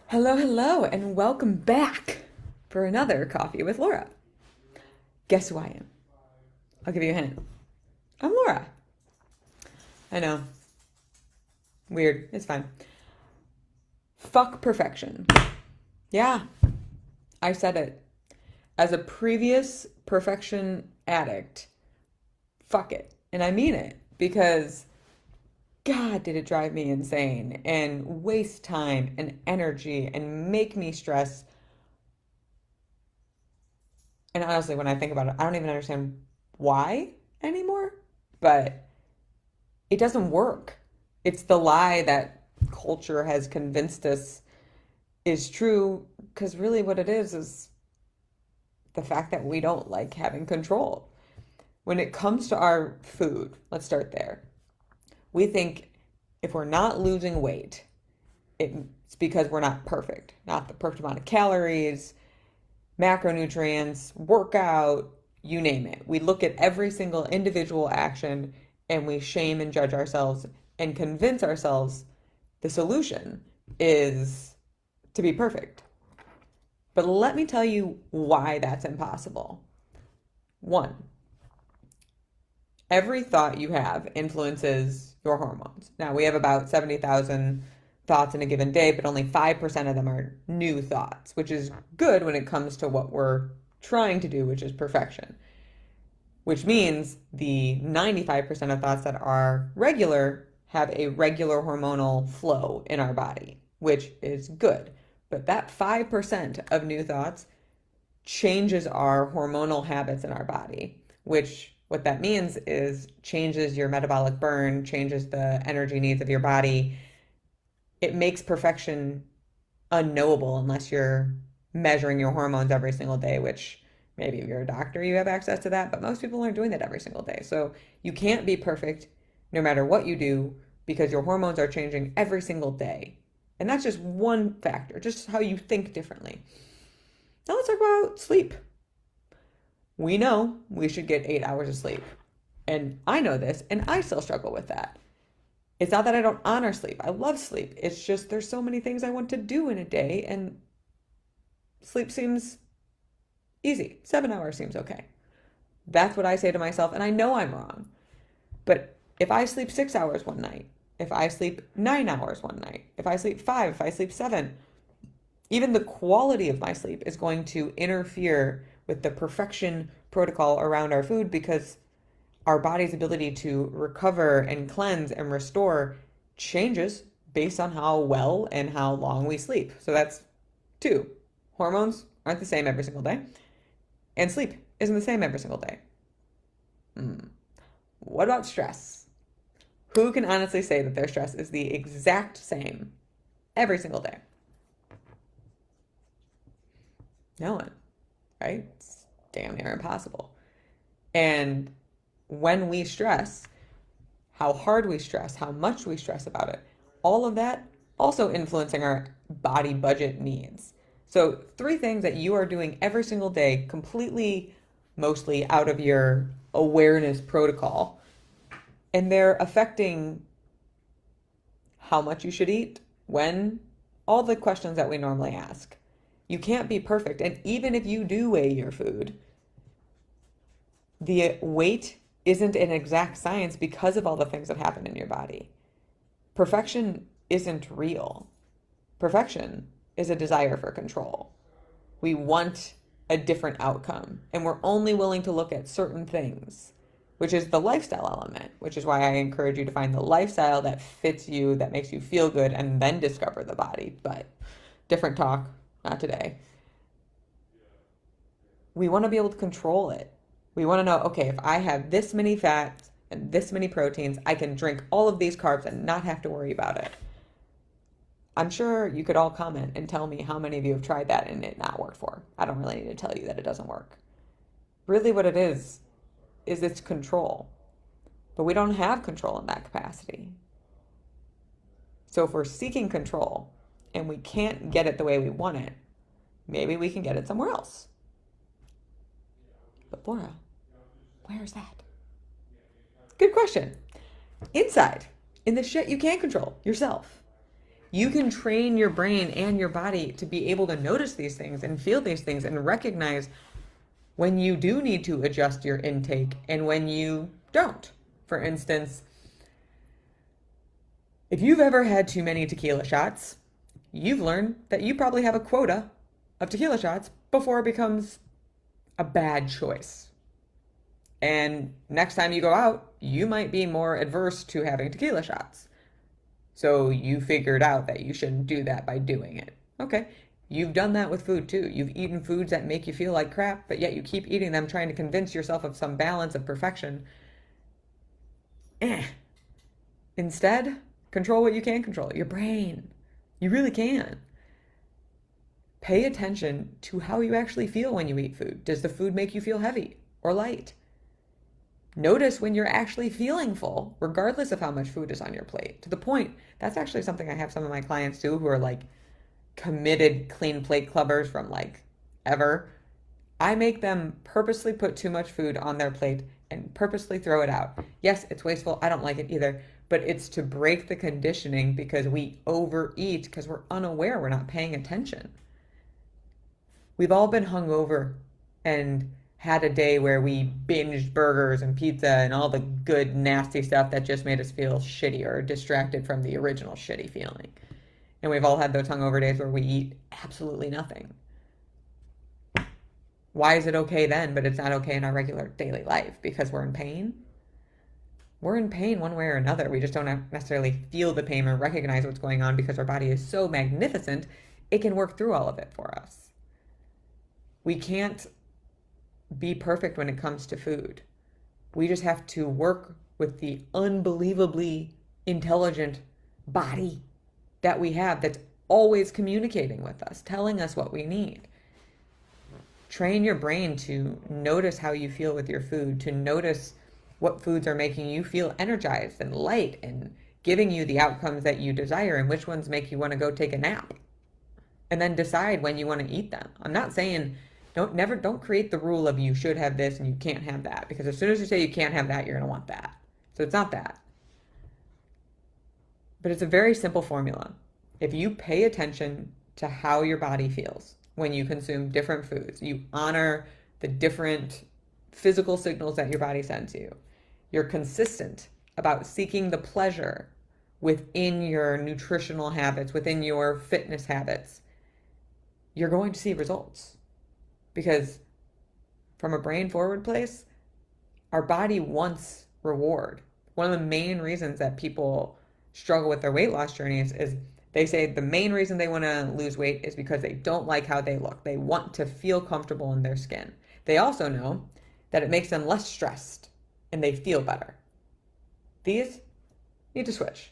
Hello, hello, and welcome back for another Coffee with Laura. Guess who I am? I'll give you a hint. I'm Laura. I know. Weird. It's fine. Fuck perfection. Yeah, I said it. As a previous perfection addict, fuck it. And I mean it because God, did it drive me insane and waste time and energy and make me stress. And honestly, when I think about it, I don't even understand why anymore, but it doesn't work. It's the lie that culture has convinced us is true because really what it is the fact that we don't like having control. When it comes to our food, let's start there. We think if we're not losing weight, it's because we're not perfect, not the perfect amount of calories, macronutrients, workout, you name it. We look at every single individual action and we shame and judge ourselves and convince ourselves the solution is to be perfect. But let me tell you why that's impossible. One, every thought you have influences your hormones. Now, we have about 70,000 thoughts in a given day, but only 5% of them are new thoughts, which is good when it comes to what we're trying to do, which is perfection. Which means the 95% of thoughts that are regular have a regular hormonal flow in our body, which is good. But that 5% of new thoughts changes our hormonal habits in our body, which what that means is changes your metabolic burn, changes the energy needs of your body. It makes perfection unknowable unless you're measuring your hormones every single day, which maybe if you're a doctor, you have access to that, but most people aren't doing that every single day. So you can't be perfect no matter what you do because your hormones are changing every single day. And that's just one factor, just how you think differently. Now let's talk about sleep. We know we should get 8 hours of sleep. And I know this, and I still struggle with that. It's not that I don't honor sleep. I love sleep. It's just there's so many things I want to do in a day, and sleep seems easy. 7 hours seems okay. That's what I say to myself, and I know I'm wrong. But if I sleep 6 hours one night, if I sleep 9 hours one night, if I sleep five, if I sleep seven, even the quality of my sleep is going to interfere with the perfection protocol around our food because our body's ability to recover and cleanse and restore changes based on how well and how long we sleep. So that's two. Hormones aren't the same every single day, and sleep isn't the same every single day. What about stress? Who can honestly say that their stress is the exact same every single day? No one, right? It's damn near impossible. And when we stress, how hard we stress, how much we stress about it, all of that also influencing our body budget needs. So, three things that you are doing every single day, completely, mostly out of your awareness protocol, and they're affecting how much you should eat, when, all the questions that we normally ask. You can't be perfect. And even if you do weigh your food, the weight isn't an exact science because of all the things that happen in your body. Perfection isn't real. Perfection is a desire for control. We want a different outcome, and we're only willing to look at certain things, which is the lifestyle element, which is why I encourage you to find the lifestyle that fits you, that makes you feel good, and then discover the body. But different talk, not today. We want to be able to control it. We want to know, okay, if I have this many fats and this many proteins, I can drink all of these carbs and not have to worry about it. I'm sure you could all comment and tell me how many of you have tried that and it not worked for. I don't really need to tell you that it doesn't work. Really what it is it's control. But we don't have control in that capacity. So if we're seeking control and we can't get it the way we want it, maybe we can get it somewhere else. But Laura, where's that? Good question. Inside, in the shit you can't control, yourself. You can train your brain and your body to be able to notice these things and feel these things and recognize when you do need to adjust your intake and when you don't. For instance, if you've ever had too many tequila shots, you've learned that you probably have a quota of tequila shots before it becomes a bad choice. And next time you go out, you might be more adverse to having tequila shots. So you figured out that you shouldn't do that by doing it. Okay, you've done that with food too. You've eaten foods that make you feel like crap, but yet you keep eating them trying to convince yourself of some balance of perfection. Instead, control what you can control, your brain. You really can. Pay attention to how you actually feel when you eat food. Does the food make you feel heavy or light? Notice when you're actually feeling full, regardless of how much food is on your plate. To the point, that's actually something I have some of my clients do who are like committed clean plate clubbers from like ever. I make them purposely put too much food on their plate and purposely throw it out. Yes, it's wasteful. I don't like it either, but it's to break the conditioning because we overeat because we're unaware, we're not paying attention. We've all been hungover and had a day where we binged burgers and pizza and all the good, nasty stuff that just made us feel shitty or distracted from the original shitty feeling. And we've all had those hungover days where we eat absolutely nothing. Why is it okay then, but it's not okay in our regular daily life? Because we're in pain? We're in pain one way or another. We just don't necessarily feel the pain or recognize what's going on because our body is so magnificent, it can work through all of it for us. We can't be perfect when it comes to food. We just have to work with the unbelievably intelligent body that we have that's always communicating with us, telling us what we need. Train your brain to notice how you feel with your food, to notice what foods are making you feel energized and light and giving you the outcomes that you desire and which ones make you want to go take a nap. And then decide when you want to eat them. I'm not saying don't create the rule of you should have this and you can't have that, because as soon as you say you can't have that, you're going to want that. So it's not that. But it's a very simple formula. If you pay attention to how your body feels when you consume different foods, you honor the different physical signals that your body sends you, you're consistent about seeking the pleasure within your nutritional habits, within your fitness habits, you're going to see results. Because from a brain forward place, our body wants reward. One of the main reasons that people struggle with their weight loss journeys is they say the main reason they want to lose weight is because they don't like how they look. They want to feel comfortable in their skin. They also know that it makes them less stressed and they feel better. These need to switch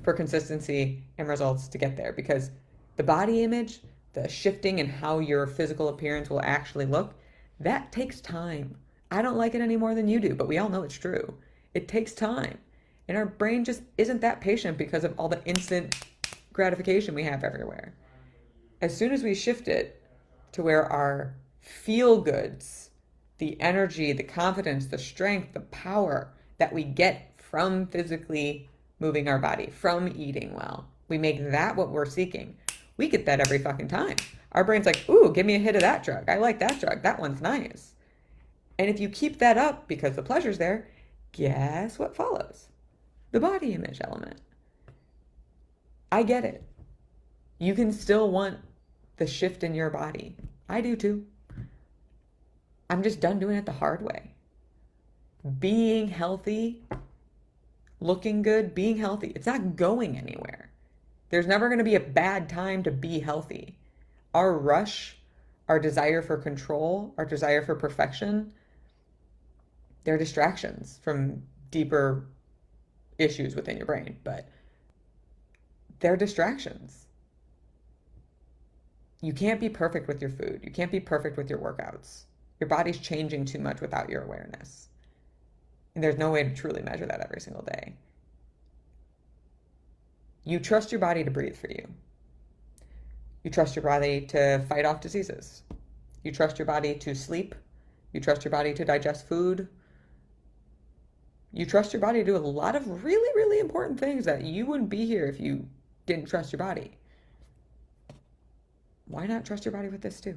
for consistency and results to get there, because the body image, the shifting in how your physical appearance will actually look, that takes time. I don't like it any more than you do, but we all know it's true. It takes time. And our brain just isn't that patient because of all the instant gratification we have everywhere. As soon as we shift it to where our feel goods, the energy, the confidence, the strength, the power that we get from physically moving our body, from eating well, we make that what we're seeking. We get that every fucking time. Our brain's like, ooh, give me a hit of that drug. I like that drug. That one's nice. And if you keep that up because the pleasure's there, guess what follows? The body image element. I get it. You can still want the shift in your body. I do too. I'm just done doing it the hard way. Being healthy, looking good, being healthy, it's not going anywhere. There's never going to be a bad time to be healthy. Our rush, our desire for control, our desire for perfection, they're distractions from deeper issues within your brain, but they're distractions. You can't be perfect with your food. You can't be perfect with your workouts. Your body's changing too much without your awareness. And there's no way to truly measure that every single day. You trust your body to breathe for you. You trust your body to fight off diseases. You trust your body to sleep. You trust your body to digest food. You trust your body to do a lot of really, really important things that you wouldn't be here if you didn't trust your body. Why not trust your body with this too?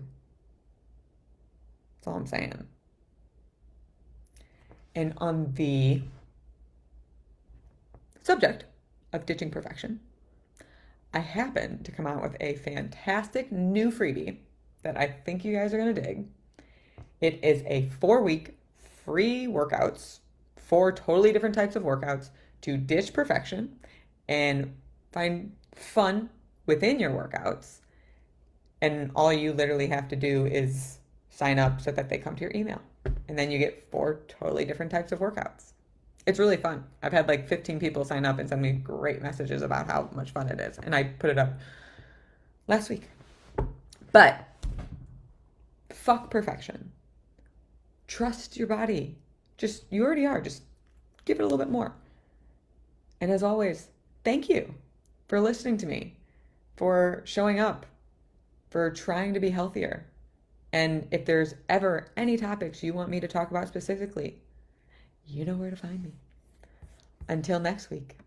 That's all I'm saying. And on the subject of ditching perfection, I happen to come out with a fantastic new freebie that I think you guys are going to dig. It is a 4-week free workouts, 4 totally different types of workouts to ditch perfection and find fun within your workouts. And all you literally have to do is sign up so that they come to your email. And then you get 4 totally different types of workouts. It's really fun. I've had like 15 people sign up and send me great messages about how much fun it is. And I put it up last week. But fuck perfection. Trust your body. You already are. Just give it a little bit more. And as always, thank you for listening to me, for showing up, for trying to be healthier. And if there's ever any topics you want me to talk about specifically, you know where to find me. Until next week.